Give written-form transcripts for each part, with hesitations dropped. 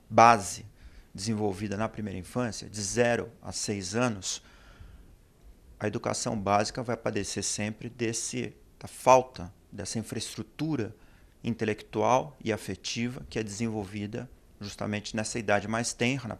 Base desenvolvida na primeira infância, de 0 a 6 anos, a educação básica vai padecer sempre da falta dessa infraestrutura intelectual e afetiva que é desenvolvida justamente nessa idade mais tenra,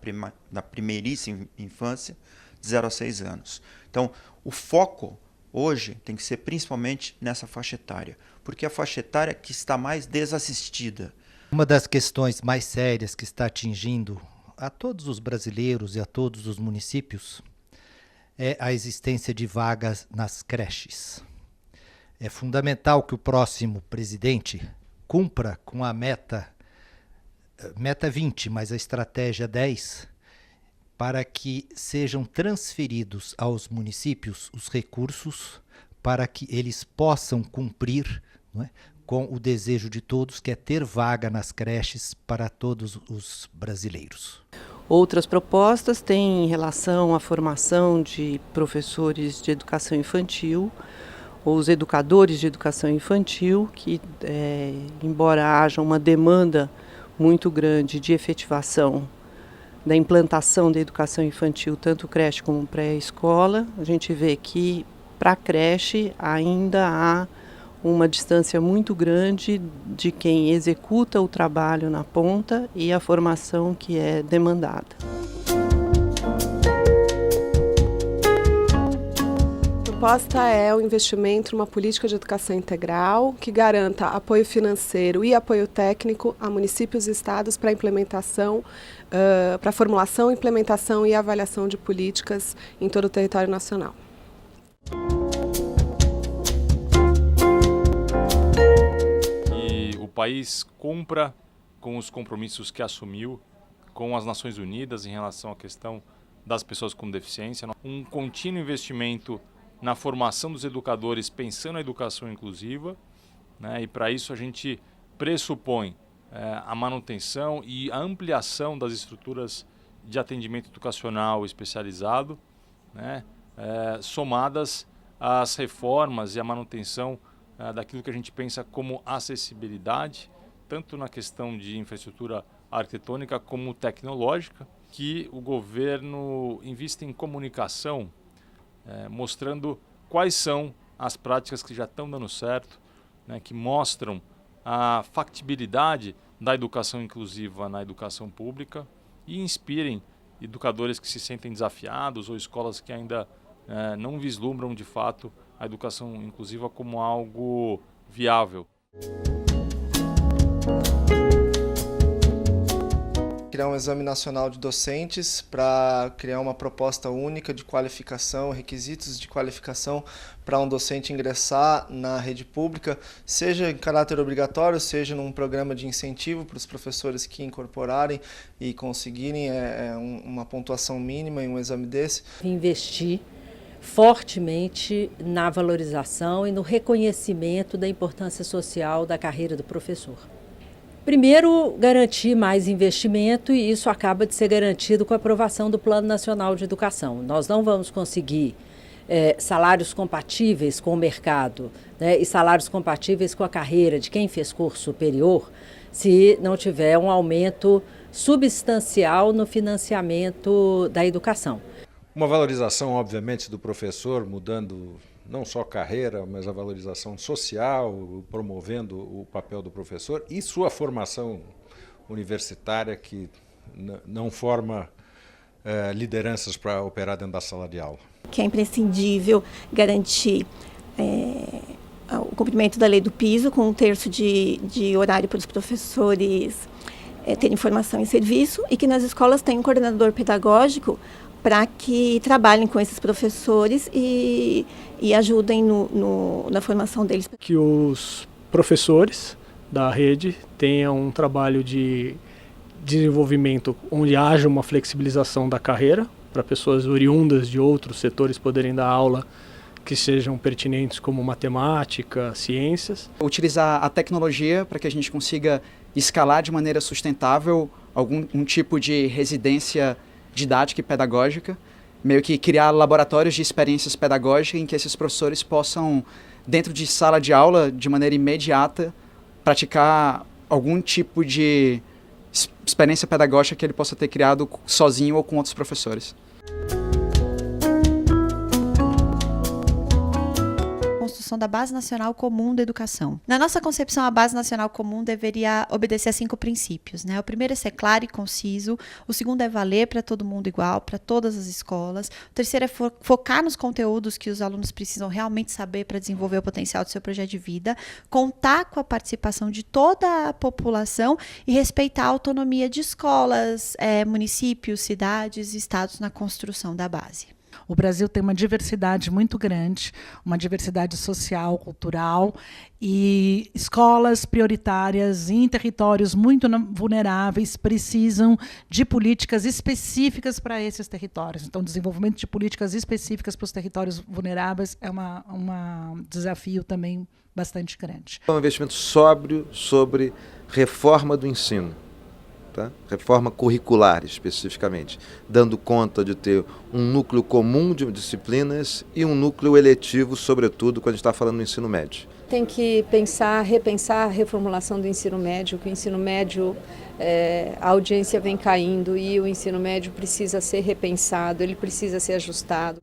na primeiríssima infância, de 0 a 6 anos. Então, o foco hoje tem que ser principalmente nessa faixa etária, porque é a faixa etária que está mais desassistida. Uma das questões mais sérias que está atingindo a todos os brasileiros e a todos os municípios é a existência de vagas nas creches. É fundamental que o próximo presidente cumpra com a meta 20, mas a estratégia 10, para que sejam transferidos aos municípios os recursos para que eles possam cumprir, não é, com o desejo de todos, que é ter vaga nas creches para todos os brasileiros. Outras propostas têm relação à formação de professores de educação infantil, ou os educadores de educação infantil, que, embora haja uma demanda muito grande de efetivação da implantação da educação infantil, tanto creche como pré-escola, a gente vê que para a creche ainda há uma distância muito grande de quem executa o trabalho na ponta e a formação que é demandada. A proposta é o investimento numa política de educação integral que garanta apoio financeiro e apoio técnico a municípios e estados para implementação, para formulação, implementação e avaliação de políticas em todo o território nacional. O país cumpra com os compromissos que assumiu com as Nações Unidas em relação à questão das pessoas com deficiência. Um contínuo investimento na formação dos educadores pensando na educação inclusiva, né? E para isso a gente pressupõe a manutenção e a ampliação das estruturas de atendimento educacional especializado, né? Somadas às reformas e à manutenção daquilo que a gente pensa como acessibilidade, tanto na questão de infraestrutura arquitetônica como tecnológica, que o governo invista em comunicação, mostrando quais são as práticas que já estão dando certo, né, que mostram a factibilidade da educação inclusiva na educação pública e inspirem educadores que se sentem desafiados ou escolas que ainda não vislumbram de fato a educação inclusiva como algo viável. Criar um exame nacional de docentes para criar uma proposta única de qualificação, requisitos de qualificação para um docente ingressar na rede pública, seja em caráter obrigatório, seja num programa de incentivo para os professores que incorporarem e conseguirem uma pontuação mínima em um exame desse. Investir fortemente na valorização e no reconhecimento da importância social da carreira do professor. Primeiro, garantir mais investimento, e isso acaba de ser garantido com a aprovação do Plano Nacional de Educação. Nós não vamos conseguir salários compatíveis com o mercado, né, e salários compatíveis com a carreira de quem fez curso superior se não tiver um aumento substancial no financiamento da educação. Uma valorização, obviamente, do professor, mudando não só carreira, mas a valorização social, promovendo o papel do professor e sua formação universitária, que não forma lideranças para operar dentro da sala de aula. Que é imprescindível garantir o cumprimento da lei do piso, com 1/3 de horário para os professores terem formação em serviço, e que nas escolas tenha um coordenador pedagógico para que trabalhem com esses professores e ajudem na formação deles. Que os professores da rede tenham um trabalho de desenvolvimento onde haja uma flexibilização da carreira, para pessoas oriundas de outros setores poderem dar aula que sejam pertinentes como matemática, ciências. Utilizar a tecnologia para que a gente consiga escalar de maneira sustentável um tipo de residência didática e pedagógica, meio que criar laboratórios de experiências pedagógicas em que esses professores possam, dentro de sala de aula, de maneira imediata, praticar algum tipo de experiência pedagógica que ele possa ter criado sozinho ou com outros professores. Construção da Base Nacional Comum da Educação. Na nossa concepção, a Base Nacional Comum deveria obedecer a 5 princípios, né? O primeiro é ser claro e conciso, o segundo é valer para todo mundo igual, para todas as escolas, o terceiro é focar nos conteúdos que os alunos precisam realmente saber para desenvolver o potencial do seu projeto de vida, contar com a participação de toda a população e respeitar a autonomia de escolas, municípios, cidades e estados na construção da base. O Brasil tem uma diversidade muito grande, uma diversidade social, cultural, e escolas prioritárias em territórios muito vulneráveis precisam de políticas específicas para esses territórios. Então, o desenvolvimento de políticas específicas para os territórios vulneráveis é um desafio também bastante grande. É um investimento sóbrio sobre reforma do ensino. Tá? Reforma curricular, especificamente, dando conta de ter um núcleo comum de disciplinas e um núcleo eletivo, sobretudo, quando a gente está falando do ensino médio. Tem que repensar a reformulação do ensino médio, que o ensino médio, a audiência vem caindo e o ensino médio precisa ser repensado, ele precisa ser ajustado.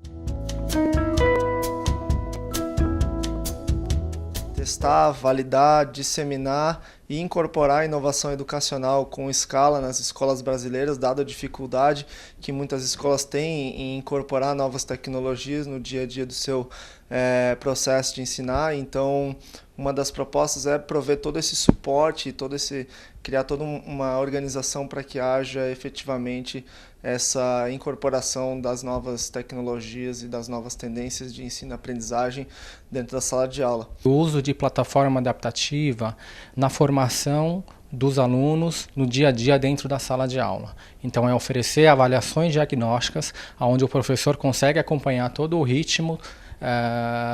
Testar, validar, disseminar e incorporar a inovação educacional com escala nas escolas brasileiras, dada a dificuldade que muitas escolas têm em incorporar novas tecnologias no dia a dia do seu processo de ensinar. Então, uma das propostas é prover todo esse suporte, criar toda uma organização para que haja efetivamente essa incorporação das novas tecnologias e das novas tendências de ensino-aprendizagem dentro da sala de aula. O uso de plataforma adaptativa na formação dos alunos no dia a dia dentro da sala de aula. Então é oferecer avaliações diagnósticas onde o professor consegue acompanhar todo o ritmo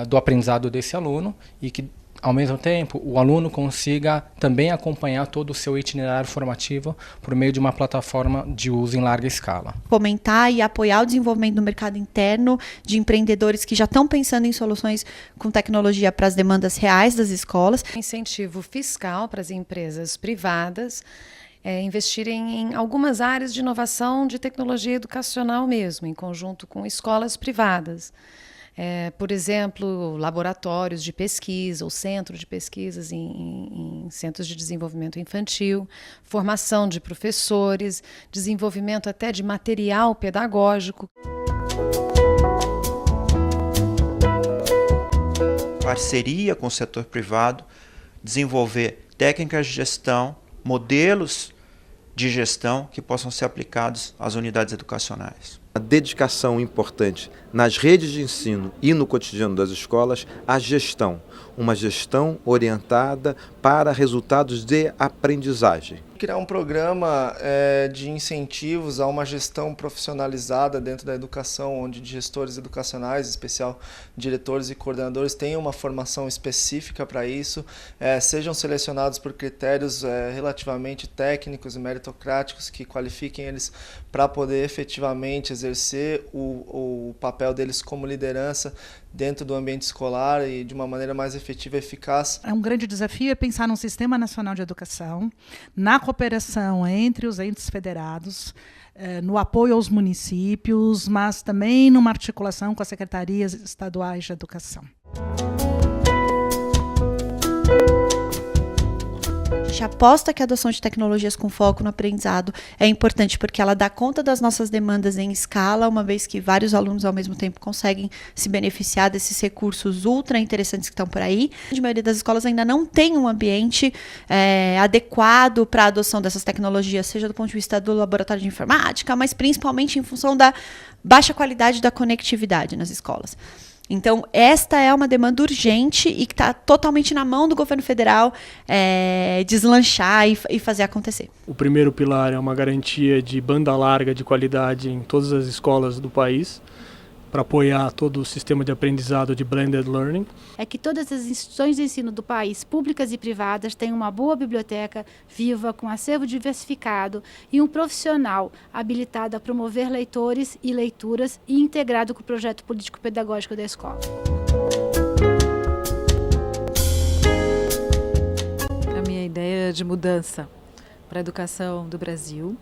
do aprendizado desse aluno e que, ao mesmo tempo, o aluno consiga também acompanhar todo o seu itinerário formativo por meio de uma plataforma de uso em larga escala. Fomentar e apoiar o desenvolvimento do mercado interno de empreendedores que já estão pensando em soluções com tecnologia para as demandas reais das escolas. Incentivo fiscal para as empresas privadas investirem em algumas áreas de inovação de tecnologia educacional mesmo, em conjunto com escolas privadas. Por exemplo, laboratórios de pesquisa ou centro de pesquisas em centros de desenvolvimento infantil, formação de professores, desenvolvimento até de material pedagógico. Parceria com o setor privado, desenvolver técnicas de gestão, modelos de gestão que possam ser aplicados às unidades educacionais. A dedicação importante nas redes de ensino e no cotidiano das escolas à gestão, uma gestão orientada para resultados de aprendizagem. Criar um programa de incentivos a uma gestão profissionalizada dentro da educação, onde gestores educacionais, em especial diretores e coordenadores, tenham uma formação específica para isso, sejam selecionados por critérios relativamente técnicos e meritocráticos que qualifiquem eles para poder efetivamente exercer o papel deles como liderança dentro do ambiente escolar e de uma maneira mais efetiva e eficaz. Um grande desafio pensar num sistema nacional de educação, na cooperação entre os entes federados, no apoio aos municípios, mas também numa articulação com as secretarias estaduais de educação. A gente aposta que a adoção de tecnologias com foco no aprendizado é importante porque ela dá conta das nossas demandas em escala, uma vez que vários alunos ao mesmo tempo conseguem se beneficiar desses recursos ultra interessantes que estão por aí. A maioria das escolas ainda não tem um ambiente adequado para a adoção dessas tecnologias, seja do ponto de vista do laboratório de informática, mas principalmente em função da baixa qualidade da conectividade nas escolas. Então, esta é uma demanda urgente e que está totalmente na mão do governo federal deslanchar e fazer acontecer. O primeiro pilar é uma garantia de banda larga de qualidade em todas as escolas do país, para apoiar todo o sistema de aprendizado de blended learning. É que todas as instituições de ensino do país, públicas e privadas, tenham uma boa biblioteca viva, com acervo diversificado e um profissional habilitado a promover leitores e leituras e integrado com o projeto político-pedagógico da escola. A minha ideia de mudança para a educação do Brasil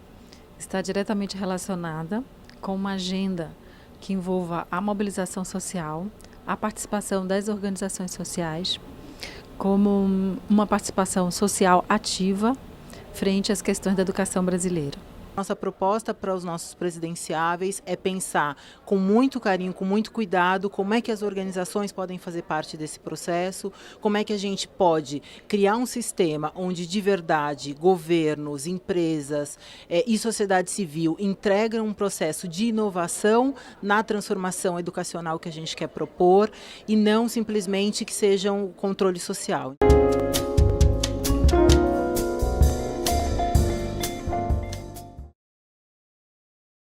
está diretamente relacionada com uma agenda que envolva a mobilização social, a participação das organizações sociais, como uma participação social ativa frente às questões da educação brasileira. Nossa proposta para os nossos presidenciáveis é pensar com muito carinho, com muito cuidado, como é que as organizações podem fazer parte desse processo, como é que a gente pode criar um sistema onde de verdade governos, empresas e sociedade civil entregam um processo de inovação na transformação educacional que a gente quer propor e não simplesmente que seja um controle social.